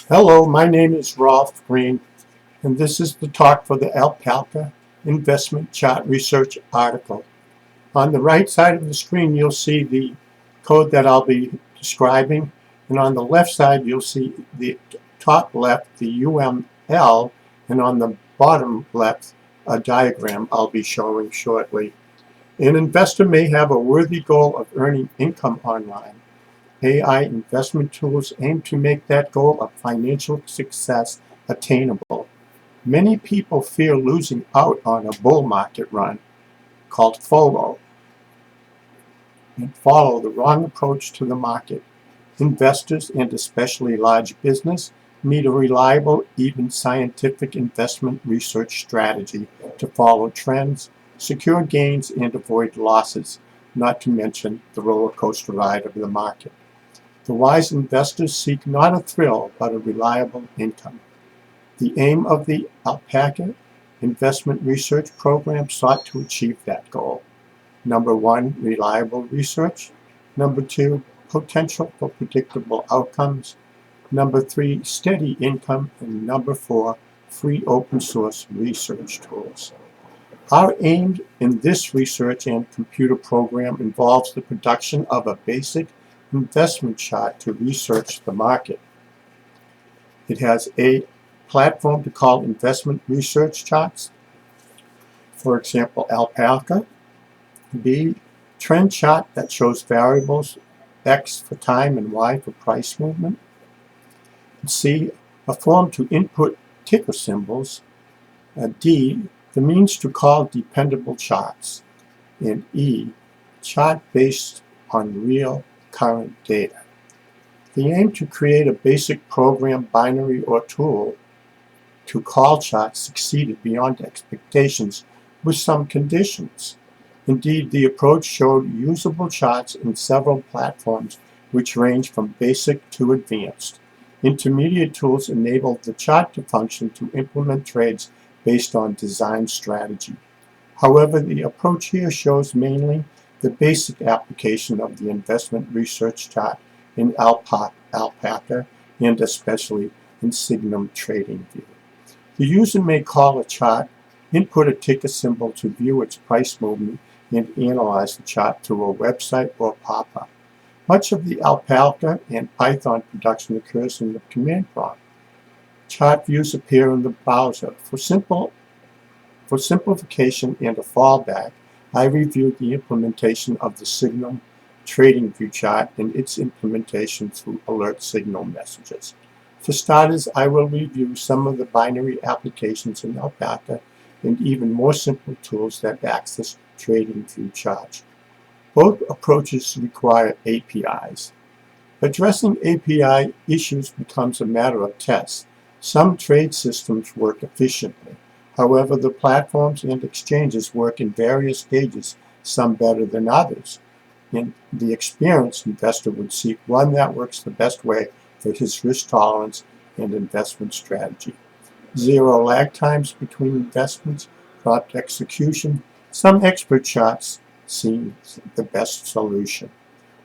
Hello, my name is Rolf Green, and this is the talk for the Alpaca Investment Chart Research article. On the right side of the screen, you'll see the code that I'll be describing, and on the left side, you'll see the top left, the UML, and on the bottom left, a diagram I'll be showing shortly. An investor may have a worthy goal of earning income online. AI investment tools aim to make that goal of financial success attainable. Many people fear losing out on a bull market run, called FOMO, and follow the wrong approach to the market. Investors, and especially large business, need a reliable, even scientific investment research strategy to follow trends, secure gains, and avoid losses, not to mention the roller coaster ride of the market. The wise investors seek not a thrill, but a reliable income. The aim of the Alpaca Investment Research Program sought to achieve that goal. Number 1, reliable research. Number 2, potential for predictable outcomes. Number 3, steady income. And number 4, free open source research tools. Our aim in this research and computer program involves the production of a basic investment chart to research the market. It has a platform to call investment research charts, for example, Alpaca. B, trend chart that shows variables, X for time and Y for price movement. C, a form to input ticker symbols. D, the means to call dependable charts. And E, chart based on real current data. The aim to create a basic program binary or tool to call charts succeeded beyond expectations with some conditions. Indeed, the approach showed usable charts in several platforms which range from basic to advanced. Intermediate tools enabled the chart to function to implement trades based on design strategy. However, the approach here shows mainly the basic application of the investment research chart in Alpaca and especially in Signum Tradingview. The user may call a chart, input a ticker symbol to view its price movement, and analyze the chart through a website or pop-up. Much of the Alpaca and Python production occurs in the command prompt. Chart views appear in the browser. For simplification and a fallback, I reviewed the implementation of the Signum Tradingview chart and its implementation through alert signal messages. For starters, I will review some of the binary applications in Alpaca and even more simple tools that access Tradingview charts. Both approaches require APIs. Addressing API issues becomes a matter of test. Some trade systems work efficiently. However, the platforms and exchanges work in various stages, some better than others. And the experienced investor would seek one that works the best way for his risk tolerance and investment strategy. Zero lag times between investments, prompt execution. Some expert charts seem the best solution.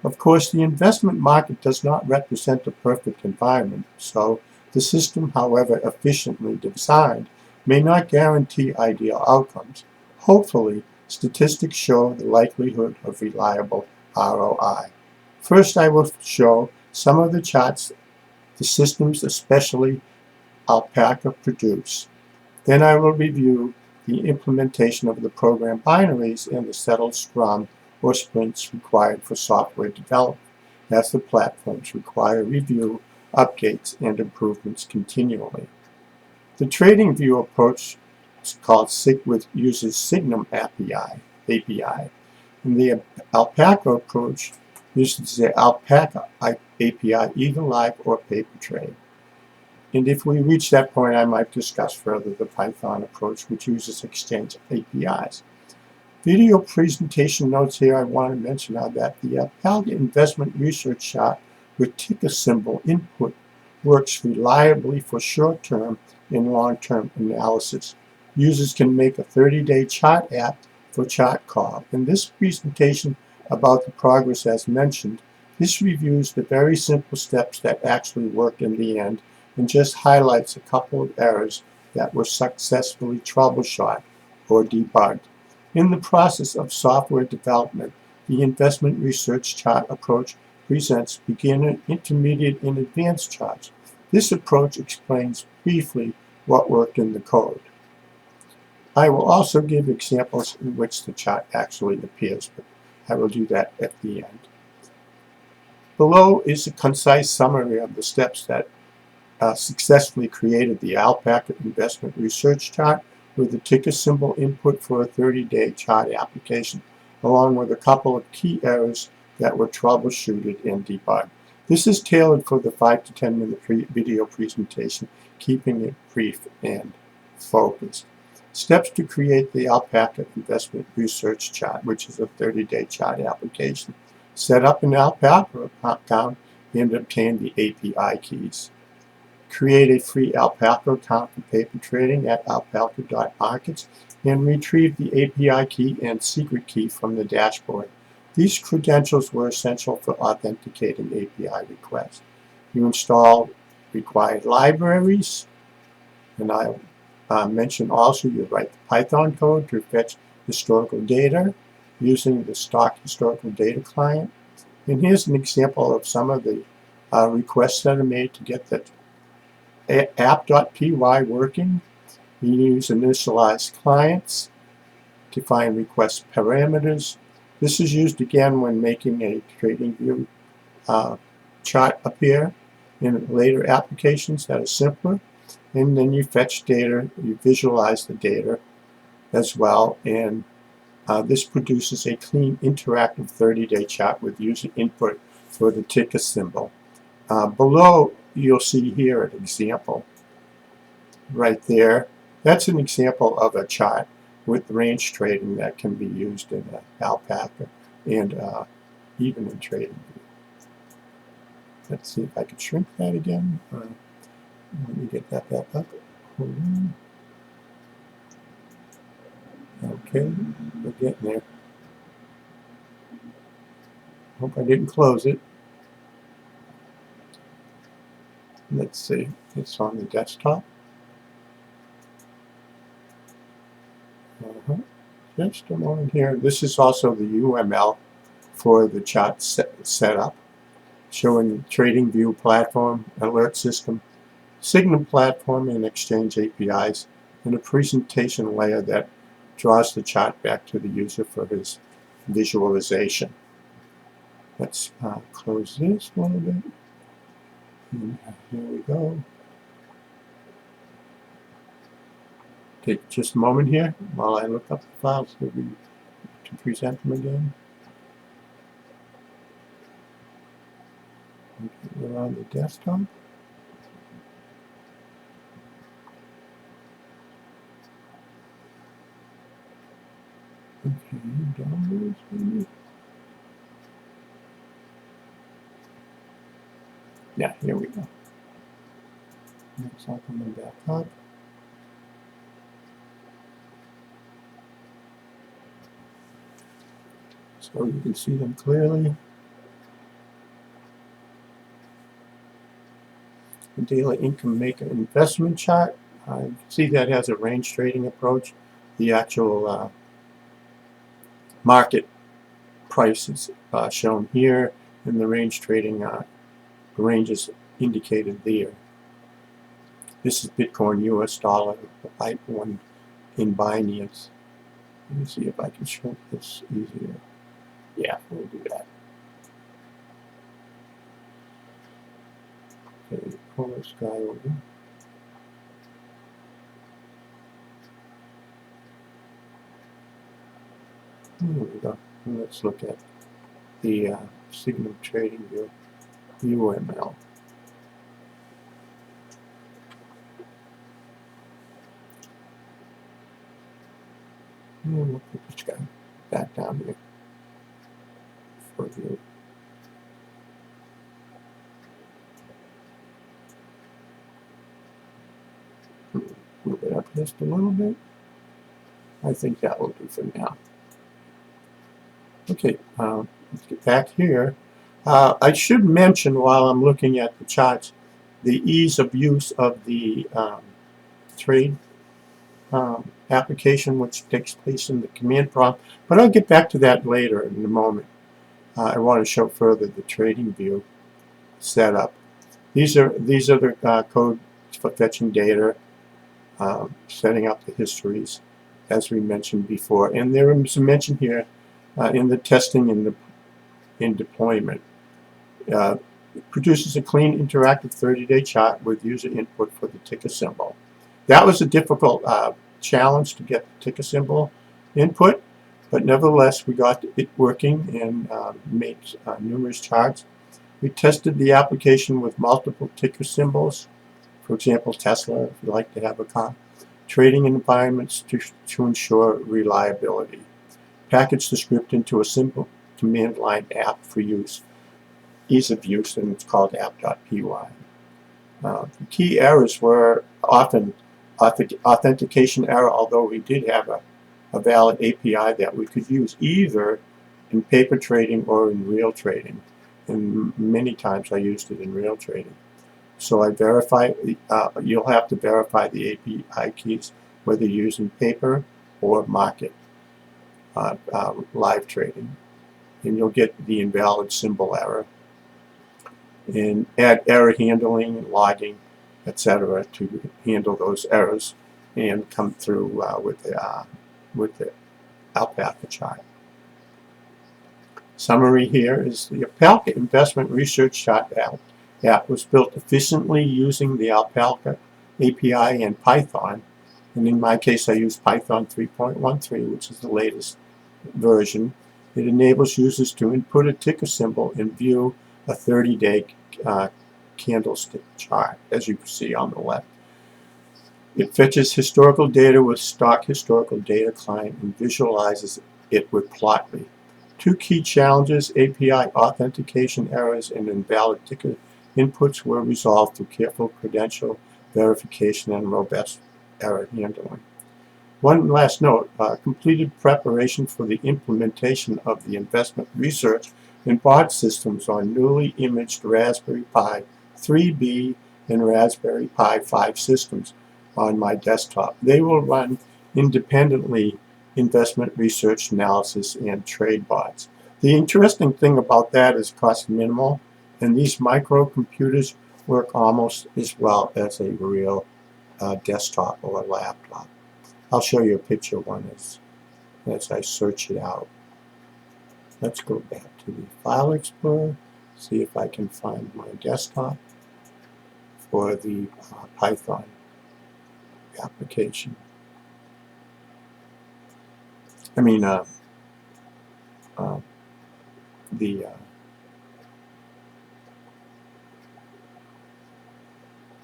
Of course, the investment market does not represent a perfect environment, so the system, however efficiently designed, may not guarantee ideal outcomes. Hopefully, statistics show the likelihood of reliable ROI. First, I will show some of the charts the systems, especially Alpaca, produce. Then I will review the implementation of the program binaries and the settled Scrum or sprints required for software development, as the platforms require review, updates, and improvements continually. The Tradingview approach is called uses Signum API, and the Alpaca approach uses the Alpaca API either live or paper trade. And if we reach that point, I might discuss further the Python approach, which uses Exchange APIs. Video presentation notes here I want to mention are that the Alpaca Investment Research chart with ticker symbol input works reliably for short-term and long-term analysis. Users can make a 30-day chart app for chart call. In this presentation about the progress as mentioned, this reviews the very simple steps that actually work in the end and just highlights a couple of errors that were successfully troubleshot or debugged. In the process of software development, the investment research chart approach presents beginner, intermediate, and advanced charts. This approach explains briefly what worked in the code. I will also give examples in which the chart actually appears, but I will do that at the end. Below is a concise summary of the steps that successfully created the Alpaca investment research chart with the ticker symbol input for a 30-day chart application, along with a couple of key errors that were troubleshooted and debugged. This is tailored for the 5 to 10 minute video presentation, keeping it brief and focused. Steps to create the Alpaca investment research chart, which is a 30-day chart application. Set up an Alpaca account and obtain the API keys. Create a free Alpaca account for paper trading at alpaca.markets and retrieve the API key and secret key from the dashboard. These credentials were essential for authenticating API requests. You install required libraries, and I'll mention also you write the Python code to fetch historical data using the stock historical data client. And here's an example of some of the requests that are made to get the app.py working. You use initialize clients to find request parameters. This is used again when making a Tradingview chart appear in later applications that are simpler. And then you fetch data, you visualize the data as well, and this produces a clean interactive 30-day chart with user input for the ticker symbol. Below you'll see here an example right there. That's an example of a chart with range trading that can be used in Alpaca and even in Tradingview. Let's see if I can shrink that again. Let me get that back up. Hold on. Okay, we're getting there. Hope I didn't close it. Let's see, it's on the desktop. Just a moment here. This is also the UML for the chart setup, showing Tradingview platform, alert system, Signum platform, and Exchange APIs, and a presentation layer that draws the chart back to the user for his visualization. Let's close this a little bit. And here we go. Take just a moment here while I look up the files to present them again. Okay, we're on the desktop. Okay, downloads maybe. Yeah, here we go. Next, I'll come back up. So you can see them clearly. The daily income maker investment chart. You can see that has a range trading approach. The actual market prices shown here, and the range trading ranges indicated there. This is Bitcoin, US dollar, one in Binance. Let me see if I can shrink this easier. Yeah, we'll do that. Okay, pull this guy over. There we go. And let's look at the Signum Tradingview UML. And we'll put this guy back down here for view. Move it up just a little bit. I think that will do for now. Okay, let's get back here. I should mention while I'm looking at the charts the ease of use of the trade application, which takes place in the command prompt. But I'll get back to that later in a moment. I want to show further the TradingView setup. These are the code for fetching data, setting up the histories, as we mentioned before. And there is a mention here in the testing and in deployment. It produces a clean, interactive 30-day chart with user input for the ticker symbol. That was a difficult challenge to get the ticker symbol input, but nevertheless we got it working and made numerous charts. We tested the application with multiple ticker symbols, for example Tesla, if you like to have a car, trading environments to ensure reliability. Packaged the script into a simple command line app for use, ease of use, and it's called app.py. The key errors were often authentication error, although we did have a valid API that we could use either in paper trading or in real trading. And many times I used it in real trading. So I verify, you'll have to verify the API keys whether you're using paper or market live trading. And you'll get the invalid symbol error. And add error handling and logging, etc., to handle those errors and come through with the Alpaca chart. Summary here is the Alpaca Investment Research Chart app was built efficiently using the Alpaca API and Python. And in my case, I use Python 3.13, which is the latest version. It enables users to input a ticker symbol and view a 30-day candlestick chart, as you can see on the left. It fetches historical data with stock historical data client and visualizes it with Plotly. Two key challenges, API authentication errors and invalid ticker inputs, were resolved through careful credential verification and robust error handling. One last note, completed preparation for the implementation of the investment research and bot systems on newly imaged Raspberry Pi 3B and Raspberry Pi 5 systems on my desktop. They will run independently investment research analysis and trade bots. The interesting thing about that is cost minimal, and these microcomputers work almost as well as a real desktop or a laptop. I'll show you a picture of one as I search it out. Let's go back to the File Explorer, see if I can find my desktop for the Python application. I mean, the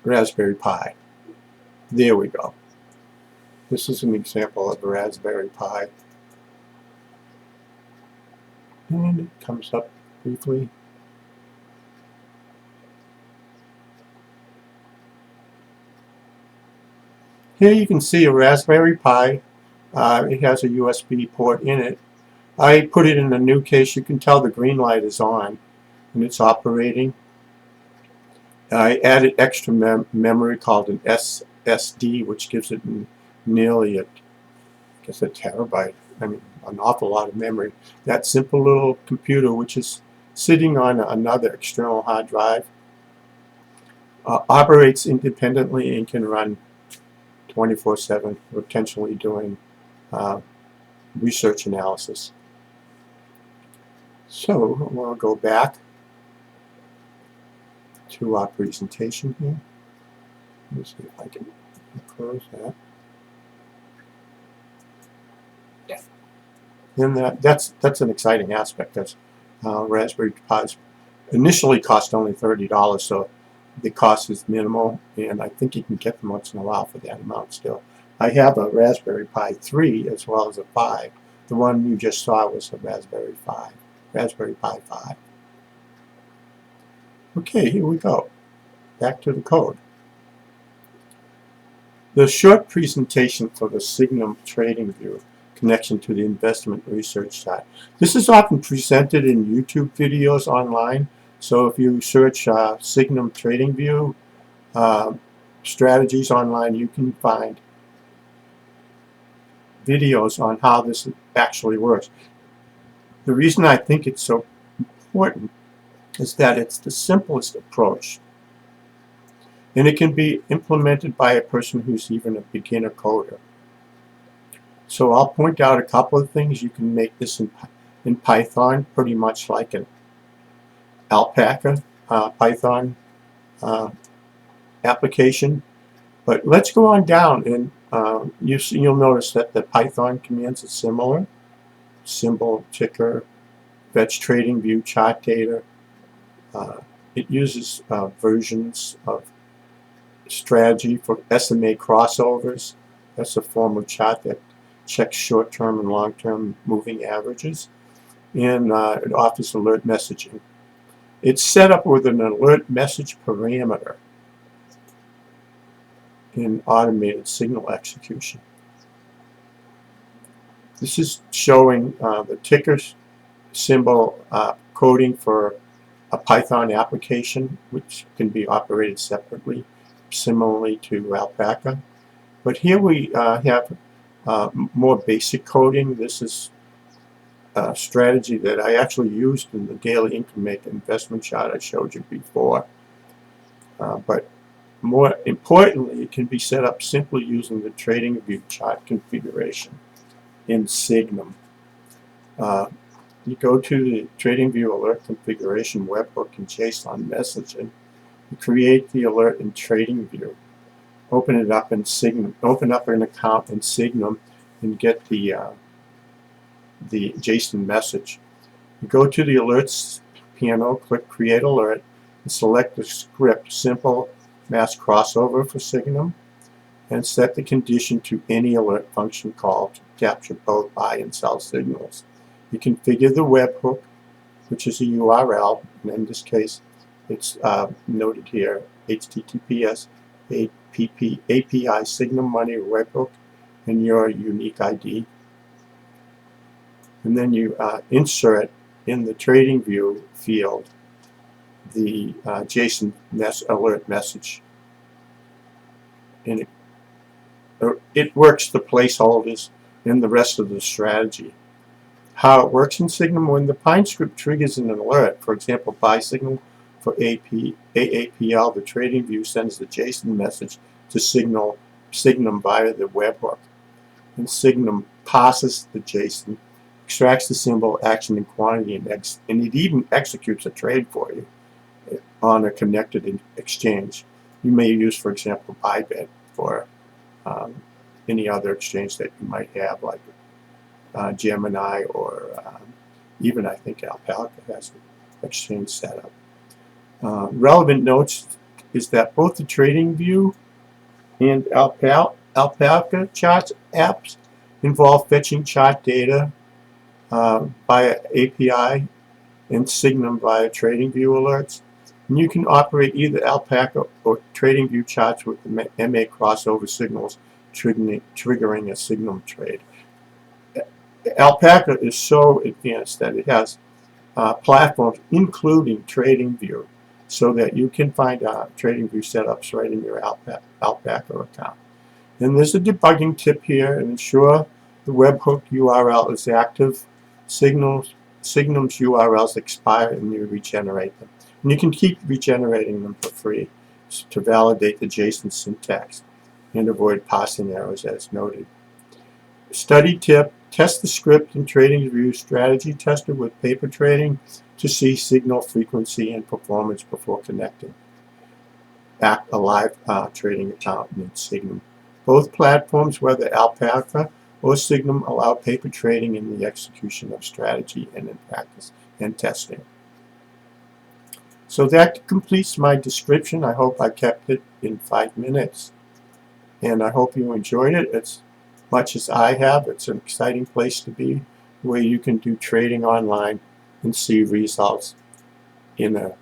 Raspberry Pi. There we go. This is an example of a Raspberry Pi. And it comes up briefly. Here you can see a Raspberry Pi. It has a USB port in it. I put it in a new case. You can tell the green light is on and it's operating. I added extra memory called an SSD, which gives it nearly a terabyte. I mean, an awful lot of memory. That simple little computer, which is sitting on another external hard drive, operates independently and can run 24/7, potentially doing research analysis. So we'll go back to our presentation here. Let me see if I can close that. And that's an exciting aspect. That's Raspberry Pis initially cost only $30, so the cost is minimal, and I think you can get them once in a while for that amount still. I have a Raspberry Pi 3 as well as a 5. The one you just saw was a Raspberry Pi 5. Okay, here we go. Back to the code. The short presentation for the Signum TradingView connection to the investment research side. This is often presented in YouTube videos online. So if you search Signum TradingView strategies online, you can find videos on how this actually works. The reason I think it's so important is that it's the simplest approach, and it can be implemented by a person who's even a beginner coder. So I'll point out a couple of things. You can make this in Python, pretty much like an Alpaca Python application. But let's go on down, and you'll notice that the Python commands are similar. Symbol, ticker, fetch trading view chart data. It uses versions of strategy for SMA crossovers. That's a form of chart that checks short-term and long-term moving averages. And it offers alert messaging. It's set up with an alert message parameter in automated signal execution. This is showing the ticker symbol coding for a Python application, which can be operated separately, similarly to Alpaca. But here we have more basic coding. This is a strategy that I actually used in the daily income maker investment chart I showed you before. But more importantly, it can be set up simply using the Tradingview chart configuration in Signum. You go to the Tradingview alert configuration webhook in JSON messaging. You create the alert in Tradingview. Open it up in Signum. Open up an account in Signum and get the JSON message. You go to the alerts panel, click Create Alert, and select the script Simple Mass Crossover for Signum, and set the condition to any alert function call to capture both buy and sell signals. You configure the webhook, which is a URL, and in this case it's noted here, HTTPS API Signum Money webhook, and your unique ID. And then you insert in the Tradingview field the JSON alert message. And it works the placeholders in the rest of the strategy. How it works in Signum: when the Pine script triggers an alert, for example, buy signal for AAPL, the Tradingview sends the JSON message to Signum via the webhook. And Signum passes the JSON, extracts the symbol, action, and quantity, and it even executes a trade for you on a connected exchange. You may use, for example, Bybit for any other exchange that you might have, like Gemini, or even I think Alpaca has an exchange setup. Relevant notes is that both the Tradingview and Alpaca charts apps involve fetching chart data via API and Signum via Tradingview alerts. And you can operate either Alpaca or Tradingview charts with the MA crossover signals triggering a Signum trade. Alpaca is so advanced that it has platforms including Tradingview, so that you can find Tradingview setups right in your Alpaca account. And there's a debugging tip here: and ensure the webhook URL is active. Signum's URLs expire and you regenerate them. And you can keep regenerating them for free to validate the JSON syntax and avoid parsing errors as noted. Study tip: test the script in Tradingview Strategy Tester with paper trading to see signal frequency and performance before connecting a live trading account in Signum. Both platforms, whether Alpaca or Signum, allow paper trading in the execution of strategy and in practice and testing. So that completes my description. I hope I kept it in 5 minutes, and I hope you enjoyed it as much as I have. It's an exciting place to be, where you can do trading online and see results in an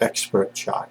expert chart.